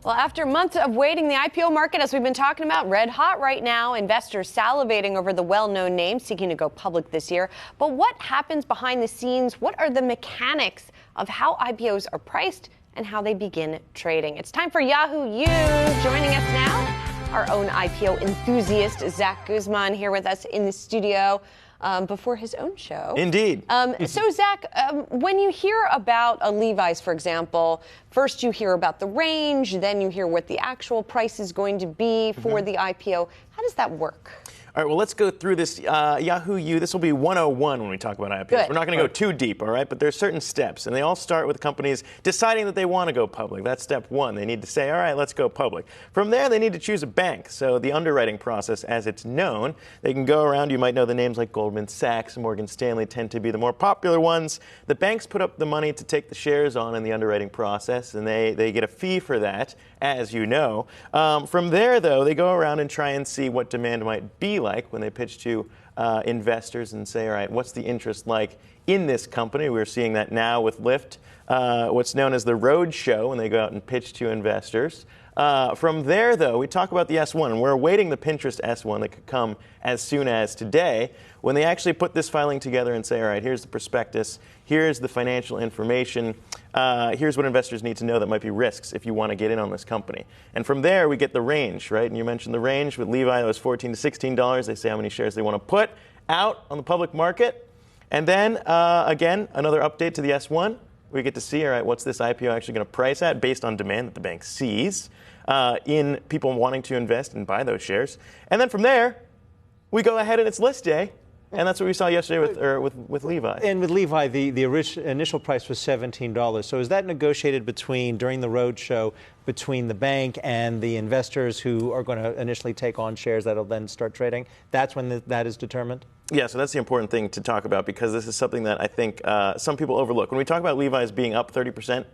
Well, after months of waiting, the IPO market, as we've been talking about, red hot right now. Investors salivating over the well-known names seeking to go public this year. But what happens behind the scenes? What are the mechanics of how IPOs are priced and how they begin trading? It's time for Yahoo News. Joining us now, our own IPO enthusiast, Zack Guzman, here with us in the studio. Before his own show. Indeed. So, Zack, when you hear about a Levi's, for example, first you hear about the range, then you hear what the actual price is going to be for the IPO. How does that work? All right, well, let's go through this Yahoo U. This will be 101 when we talk about IPOs. Good. We're not going to go too deep, all right? But there's certain steps, and they all start with companies deciding that they want to go public. That's step one. They need to say, all right, let's go public. From there, they need to choose a bank. So the underwriting process, as it's known, they can go around. You might know the names like Goldman Sachs and Morgan Stanley tend to be the more popular ones. The banks put up the money to take the shares on in the underwriting process, and they get a fee for that, as you know. From there, though, they go around and try and see what demand might be like when they pitch to investors and say, all right, what's the interest like in this company? We're seeing that now with Lyft, what's known as the road show, when they go out and pitch to investors. From there, though, we talk about the S1, and we're awaiting the Pinterest S1 that could come as soon as today, when they actually put this filing together and say, all right, here's the prospectus, here's the financial information, here's what investors need to know that might be risks if you want to get in on this company. And from there, we get the range, right? And you mentioned the range with Levi, that was $14 to $16. They say how many shares they want to put out on the public market. And then, again, another update to the S1. We get to see, all right, what's this IPO actually going to price at based on demand that the bank sees in people wanting to invest and buy those shares. And then from there, we go ahead and it's list day. And that's what we saw yesterday with Levi. And with Levi, the initial price was $17. So is that negotiated during the roadshow between the bank and the investors who are going to initially take on shares that will then start trading? That's when that is determined? Yeah, so that's the important thing to talk about, because this is something that I think some people overlook. When we talk about Levi's being up 30%,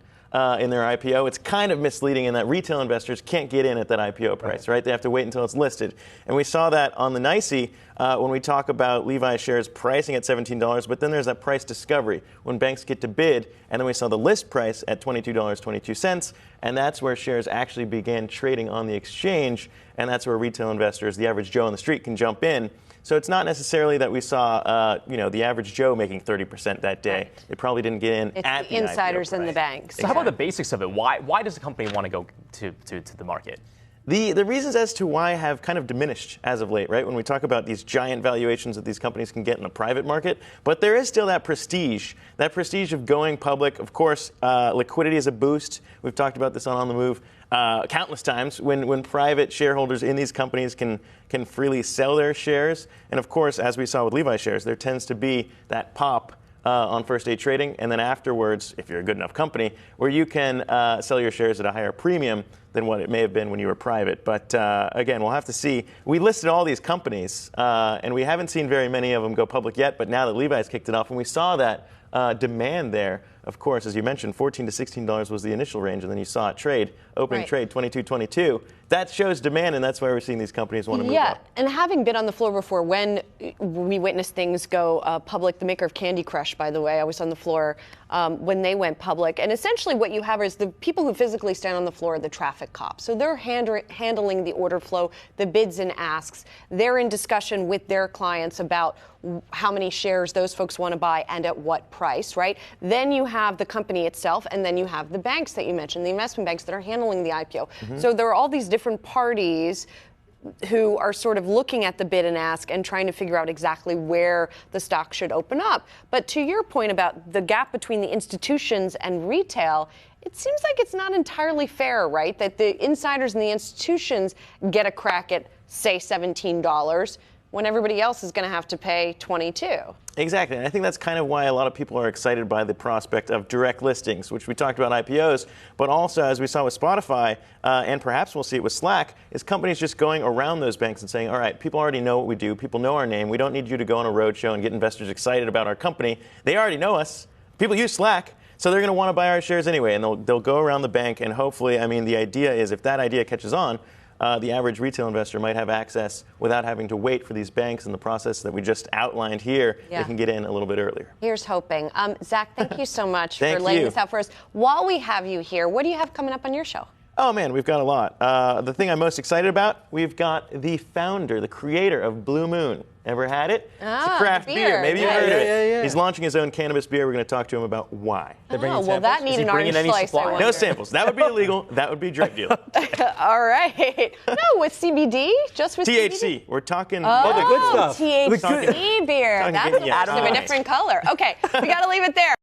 in their IPO, it's kind of misleading in that retail investors can't get in at that IPO price, right? They have to wait until it's listed. And we saw that on the NYSE when we talk about Levi shares pricing at $17, but then there's that price discovery when banks get to bid, and then we saw the list price at $22.22, and that's where shares actually began trading on the exchange, and that's where retail investors, the average Joe on the street, can jump in. So it's not necessarily that we saw, the average Joe making 30% that day. Right. They probably didn't get in at the insiders and the banks. So how about the basics of it? Why does the company want to go to the market? The reasons as to why have kind of diminished as of late, right? When we talk about these giant valuations that these companies can get in the private market, but there is still that prestige of going public. Of course, liquidity is a boost. We've talked about this on The Move countless times when private shareholders in these companies can freely sell their shares. And of course, as we saw with Levi shares, there tends to be that pop on first day trading, and then afterwards, if you're a good enough company, where you can sell your shares at a higher premium than what it may have been when you were private. But again, we'll have to see. We listed all these companies, and we haven't seen very many of them go public yet, but now that Levi's kicked it off, and we saw that demand there, of course, as you mentioned, $14 to $16 was the initial range, and then you saw it trade, opening trade, $22.22. That shows demand, and that's why we're seeing these companies want to move up. And having been on the floor before, when we witnessed things go public, the maker of Candy Crush, by the way, I was on the floor when they went public. And essentially what you have is the people who physically stand on the floor are the traffic cops. So they're handling the order flow, the bids and asks. They're in discussion with their clients about how many shares those folks want to buy and at what price, right? Then you have the company itself, and then you have the banks that you mentioned, the investment banks that are handling the IPO. So there are all these different parties who are sort of looking at the bid and ask and trying to figure out exactly where the stock should open up. But to your point about the gap between the institutions and retail, it seems like it's not entirely fair, right? That the insiders and the institutions get a crack at, say, $17 when everybody else is going to have to pay $22. Exactly, and I think that's kind of why a lot of people are excited by the prospect of direct listings, which we talked about IPOs, but also, as we saw with Spotify, and perhaps we'll see it with Slack, is companies just going around those banks and saying, all right, people already know what we do, people know our name, we don't need you to go on a roadshow and get investors excited about our company. They already know us. People use Slack, so they're going to want to buy our shares anyway, and they'll go around the bank, and hopefully, I mean, the idea is if that idea catches on, the average retail investor might have access without having to wait for these banks and the process that we just outlined here. They can get in a little bit earlier. Here's hoping. Zack, thank you so much for laying this out for us. While we have you here, what do you have coming up on your show? Oh, man, we've got a lot. The thing I'm most excited about, we've got the founder, the creator of Blue Moon. Ever had it? It's a craft beer. Maybe you've heard of it. Yeah. He's launching his own cannabis beer. We're going to talk to him about why. Well, that needs an orange slice, I wonder. No samples. That would be illegal. That would be drug dealing. All right. No, with CBD? Just with THC. CBD? We're talking all the good stuff. THC beer. That's a different color. Okay, we got to leave it there.